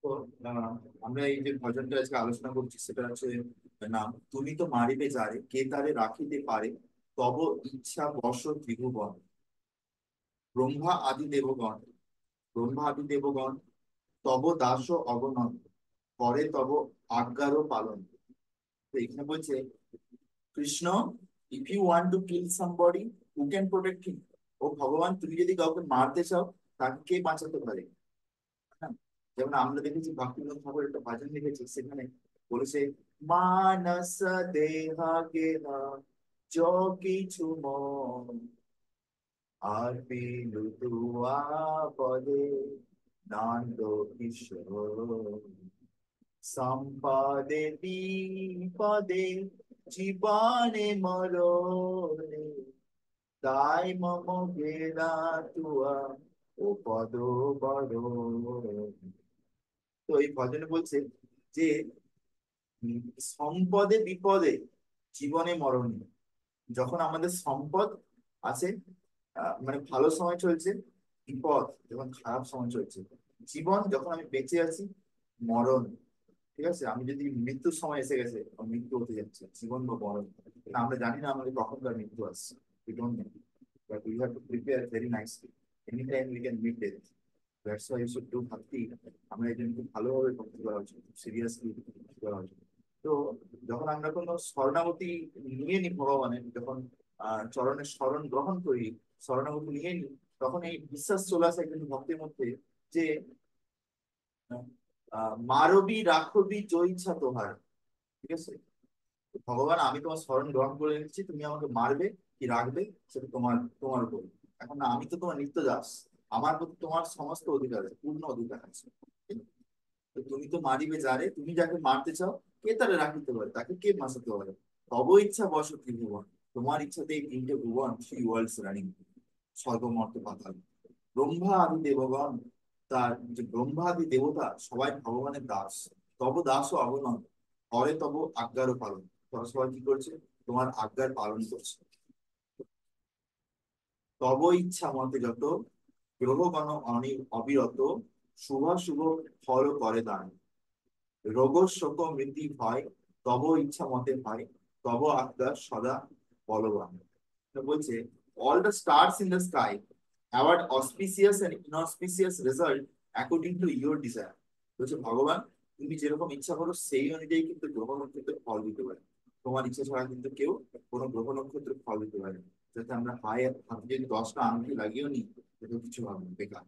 তো আহ, আমরা এই যে ভজনটা আজকে আলোচনা করছি সেটা হচ্ছে নাম তুমি তো মারিবে যারে কে তারে রাখিতে পারে তব ইচ্ছা বশ ত্রিভুবন। ব্রহ্মা আদি দেবগণ ব্রহ্মা আদি দেবগণ তব দাস অগণন করে তব আজ্ঞারও পালন। তো এখানে বলছে Krishna, if you want to kill somebody who can protect him. ও ভগবান, তুমি যদি কাউকে মারতে চাও তাকে কে বাঁচাতে পারে? হ্যাঁ, যেমন আমরা দেখেছি ভক্তিবিনোদ ঠাকুর একটা ভজন লিখেছে, সেখানে বলেছে মানস দেহা গেহা য কিছু মন আর পিলু তুয়া পদে নান্দ কিশোর সম্পাদে বিপদে জীবনে মরণে তাই মম গেলা তুয়া ও পদ বড়। তো এই ভজনে বলছে যে সম্পদে বিপদে জীবনে মরণে, যখন আমাদের সম্পদ আছে, মানে ভালো সময় চলছে, বিপদ যখন খারাপ সময় চলছে, জীবন যখন আমি বেঁচে আছি, মরণ, ঠিক আছে, আমি যদি মৃত্যুর সময় এসে গেছে, আমার মৃত্যু হতে যাচ্ছে, জীবন বা মরণ, কিন্তু আমরা জানি না আমাদের কখনকার মৃত্যু আসছে। We don't know. But we have to prepare very nicely. Anytime we can meet death. That's why you should do bhakti. আমরা এই জন্য খুব ভালোভাবে ভক্তি করা উচিত, সিরিয়াসলি করা উচিত। তো যখন আমরা কোনো শরণাগতি নিয়ে নিই ভগবানের, যখন চরণের শরণ গ্রহণ করি, শরণাগতি নিয়ে নিই, তখন এই বিশ্বাস চলে আসে কিন্তু ভক্তের মধ্যে যে মারবি রাখবি জয় ইচ্ছা তোমার। ঠিক আছে, ভগবান আমি তোমার শরণ গ্রহণ করে নিচ্ছি, তুমি আমাকে মারবে কি রাখবে সেটা তোমার তোমার উপর। এখন না, আমি তো তোমার নিত্য দাস, আমার প্রতি তোমার সমস্ত অধিকার আছে, পূর্ণ অধিকার আছে। তো তুমি তো মারিবে যারে, তুমি যাকে মারতে চাও কে তারে রাখিতে পারে, তাকে কে বাঁচাতে পারে? তব ইচ্ছা বশ ত্রিভুবন। তোমার ইচ্ছাতে এই তিনটে ভুবন, থ্রি ওয়ার্ল্ডস রানিং, স্বর্গ মর্ত পাতাল। ব্রহ্মা আদি দেবগণ, তার যে ব্রহ্মা আদি দেবতা সবাই ভগবানের দাস। তব দাস ও অবনন করে তব আজ্ঞারও পালন। তারা সবাই কি করছে? তোমার আজ্ঞার পালন করছে। তব ইচ্ছা মতে যত গ্রহগণ অবিরত শুভ ফল করে দান। রোগ শোক মৃত্যু ভয় তব ইচ্ছা মতে হয়, তব আজ্ঞা সদা বলবান। তো বলছে all the stars in the sky award auspicious and inauspicious result according to your desire। বলছে ভগবান, তুমি যেরকম ইচ্ছা করো সেই অনুযায়ী কিন্তু গ্রহ নক্ষত্র ফল দিতে পারে। তোমার ইচ্ছা ছাড়া কিন্তু কেউ কোনো গ্রহ নক্ষত্র ফল দিতে পারে না। যাতে আমরা হাতে যদি 10টা আংটি লাগিয়েও নিই, সেটা কিছু হবে না, বেকার।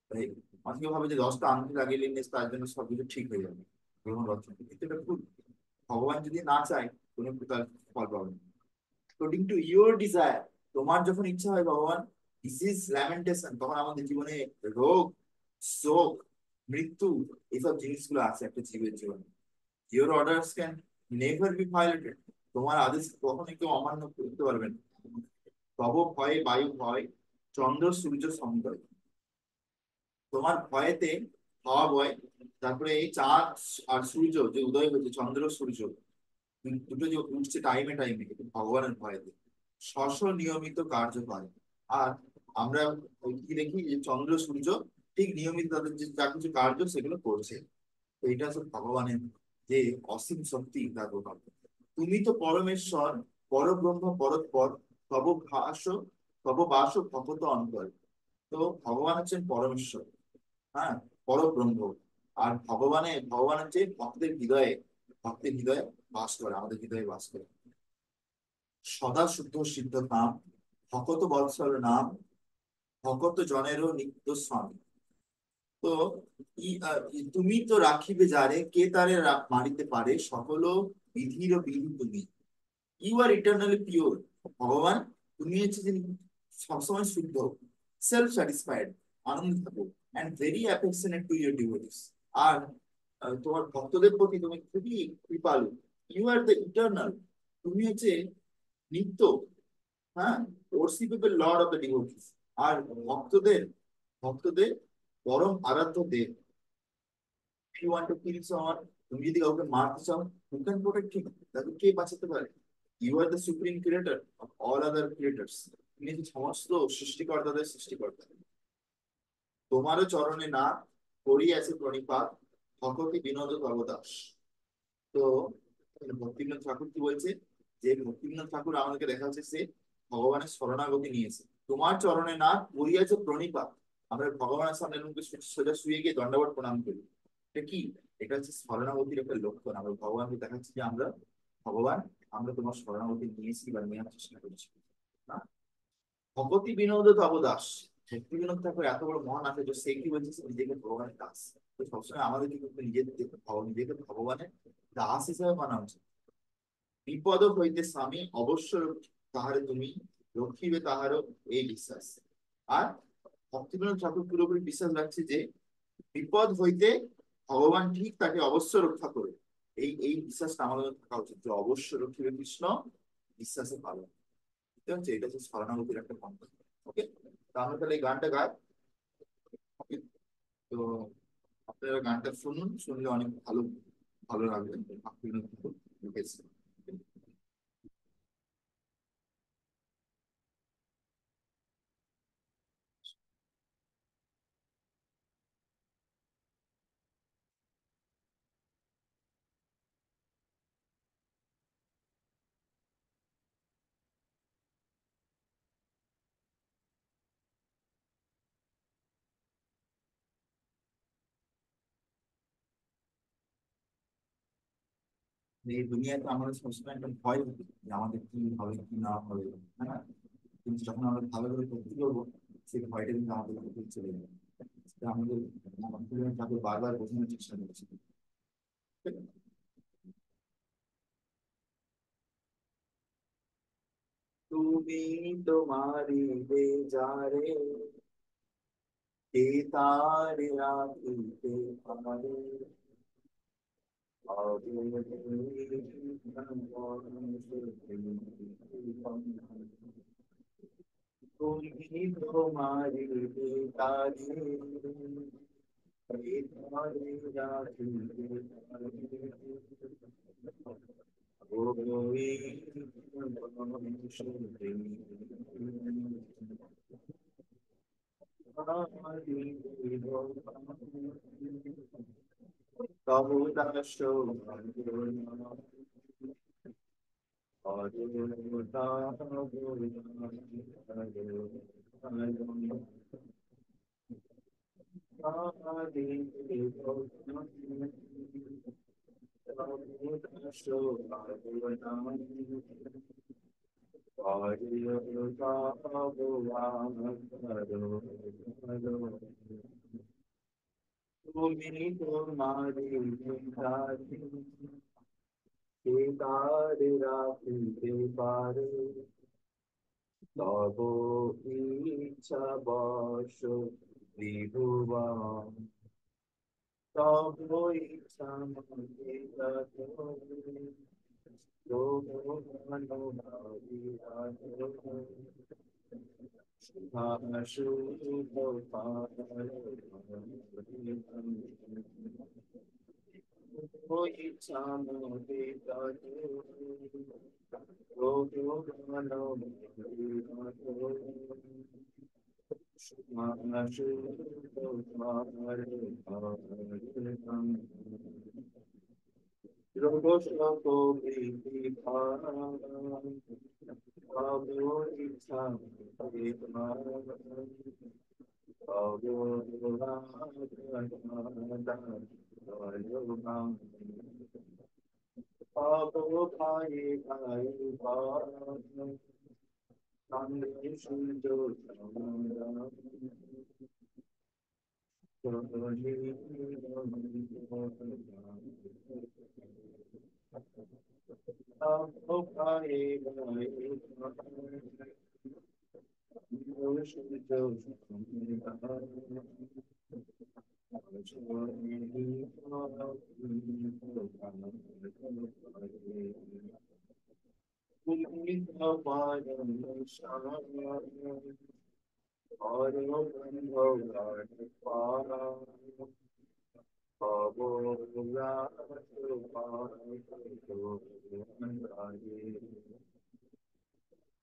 তাই অনেকে ভাবে যে 10টা আংটি লাগিয়ে নিলে তার জন্য সবকিছু ঠিক হয়ে যাবে, গ্রহণ রচনা, কিন্তু এটা ভুল। ভগবান যদি না চায় কোনো তার ফল পাবে না। অ্যাকর্ডিং টু ইউর ডিজায়ার, তোমার যখন ইচ্ছা হয় ভগবান, ডিজিজ ল্যামেন্টেশন, তখন আমাদের জীবনে রোগ, শোক, মৃত্যু, এইসব জিনিসগুলো আছে একটা জীবের জীবনে। Your orders can never be violated. তোমার আদেশ কখনোই কেউ অমান্য করতে পারবে না। তব ভয়ে বায়ু ভয় চন্দ্র সূর্য সঞ্জয়। তোমার ভয়েতে হাওয়া বয়, তারপরে এই চাঁদ আর সূর্য যে উদয় হয়েছে, চন্দ্র সূর্য দুটো যে উঠছে টাইমে টাইমে, ভগবানের ভয়েতে নিয়মিত কার্য করে। আর আমরা ওই কি দেখি যে চন্দ্র সূর্য ঠিক নিয়মিত তাদের যে যা কিছু কার্য সেগুলো করছে। তো এটা হচ্ছে ভগবানের যে অসীম শক্তি, তার প্রভাব। তুমি তো পরমেশ্বর, পরব্রহ্ম পরৎপর, তব ভাস তব বাস ভগত অন্তর। তো ভগবান হচ্ছেন পরমেশ্বর, হ্যাঁ, পরব্রহ্ম। আর ভগবান হচ্ছে ভক্তের হৃদয়ে বাস করে, আমাদের হৃদয়ে বাস করে। সদা শুদ্ধ সিদ্ধ নাম ভকত বৎসল নাম, ভকত জনেরও নিত্য স্বামী। তো তুমি তো রাখিবে যারে কে তারে মারিতে পারে সকল বিধির বিধি তুমি। You are eternally pure. ভগবান, তুমি হচ্ছে যিনি সবসময় শুদ্ধ, সেলফ স্যাটিসফাইড, আনন্দ থাকো, and very affectionate to your devotees. আর তোমার ভক্তদের প্রতি তুমি খুবই কৃপালু। ইউ আর দ্য ইটার্নাল, তুমি হচ্ছে নিত্য, হ্যাঁ, worshipable lord of the devotees. আর ভক্তদের ভক্তদের পরম আরাধ্য দেব। If you want to kill someone, তুমি যদি কাউকে মারতে চাও, হু ক্যান প্রোটেক্ট হিম, তাকে কে বাঁচাতে পারে? You are the supreme creator of all other creators. তুমি যে সমস্ত সৃষ্টিকর্তাদের সৃষ্টিকর্তা। তোমারও চরণে না করিয়াছে প্রণিপাত, ভকতি বিনোদ তবদাস। তো ভক্তিবিনোদ ঠাকুর কি বলছে, যে ভক্তিবিনোদ ঠাকুর আমাদেরকে দেখা যাচ্ছে সে ভগবানের শরণাগতি নিয়েছে। তোমার চরণে না করিয়াছে প্রণিপাত। আমরা ভগবানের সামনে মুখে সোজা শুয়ে গিয়ে দণ্ডবত প্রণাম করি। এটা কি? এটা হচ্ছে শরণাগতির একটা লক্ষণ। আমরা ভগবানকে দেখাচ্ছি যে আমরা ভগবান, আমরা তোমার শরণাগতি নিয়েছি বা নেওয়ার চেষ্টা করছি না। ভগতি বিনোদ তবদাস। ভক্তি বিনোদ ঠাকুর এত বড় মহান আছে যে সে কি বলছে, সে নিজেকে ভগবানের দাস। তো সবসময় আমাদের কি করতে, নিজেকে ভগবানের দাস হিসেবে মানা উচিত। বিপদ হইতে স্বামী অবশ্য তাহারে তুমি রক্ষিবে তাহারও, এই বিশ্বাস। আর ভক্তিবিনোদ ঠাকুর পুরোপুরি বিশ্বাস রাখছে যে বিপদ হইতে ভগবান ঠিক তাকে অবশ্য রক্ষা করবে। এই বিশ্বাসটা আমাদের থাকা উচিত যে অবশ্য রক্ষিবে কৃষ্ণ, বিশ্বাসে পালন। ঠিক আছে, এটা হচ্ছে শরণাগতির একটা পন্থা। ওকে, তো আমরা তাহলে এই গানটা গাই। Okay? তো আপনারা গানটা শুনুন, শুনলে অনেক ভালো ভালো লাগবে। ভক্তিবিনোদ ঠাকুর লিখেছে। এই দুনিয়াতে আমাদের সবসময় একটা ভয় থাকে যে আমাদের কি হবে কি না হবে, হ্যাঁ। কিন্তু যখন আমরা ভালো করে ভক্তি করবো, সেই ভয়টা কিন্তু আমাদের উপর চলে যাবে। সেটা আমাদের তাকে বারবার বোঝানোর চেষ্টা করছি। তুমি তোমারি বেজারে কে তার রাখিতে পারে, তুমি তোমারি বেজারে কে তার রাখিতে পারে, তবু দাস তুমি তোমারি কেদার রাখিতে পারে, তব ইচ্ছা বশ ত্রিভুবন, তব ইচ্ছা মতে তব ইচ্ছা মতে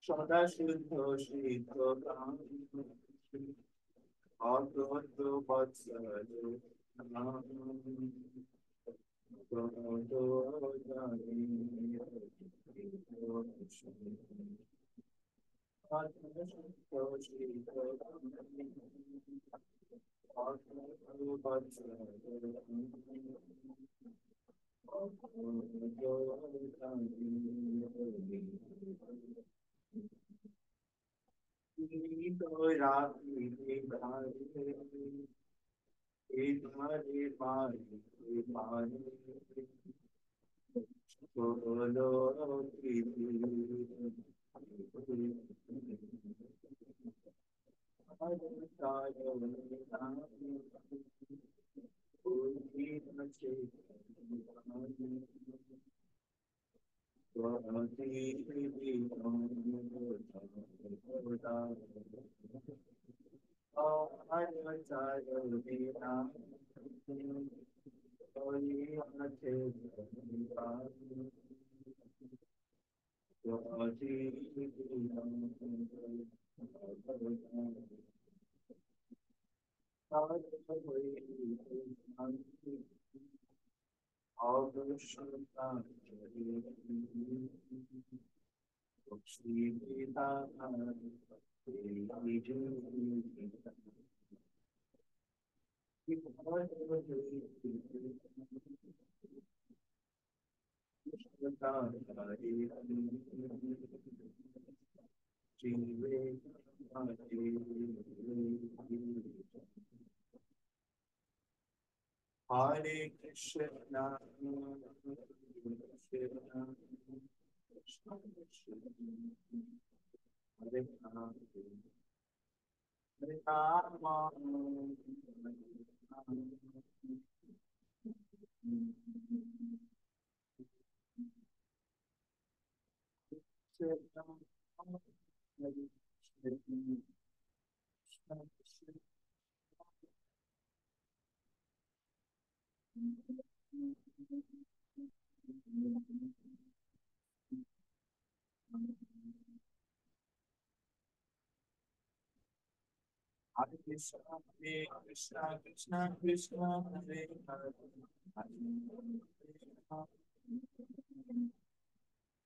সদা শুদ্ধ সিদ্ধ অদ্ভুত বৎসল Hare Krishna, Krishna Krishna, Hare Rama, Hare Rama, Hare Krishna, Hare Krishna, Krishna Krishna, Hare Hare, Hare Rama, Hare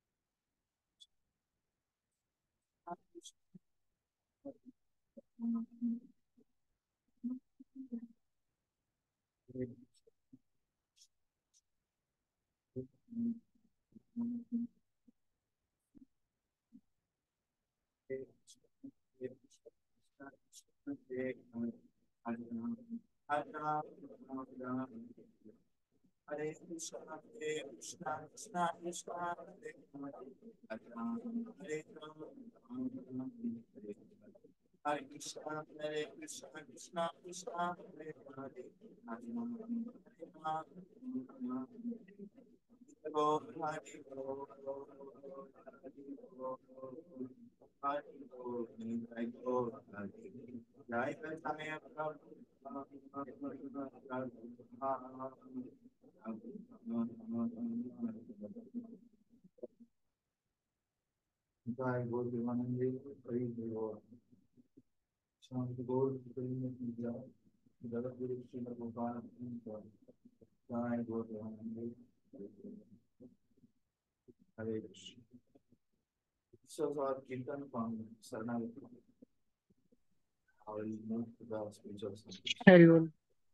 Krishna, Hare Hare Krishna, Hare Krishna, Krishna Krishna, Hare Hare, Hare Rama, Hare Rama, Rama Rama, Hare Hare. Hare Krishna, Hare Krishna, Krishna Krishna, Hare Hare, Hare Rama, Hare Rama, Rama Rama, Hare Go, Hare Go, Hare Go, Hare Jai Chaitanya Prabhu, Jai Guru Devanande, Hari Devo, Shanti Guru Devanande, Jagat Guru Srila Gopala, Jai Guru Devanande, Hare Krishna. This was our Kirtan from Saranagati. I will move to the spiritual side. Harion.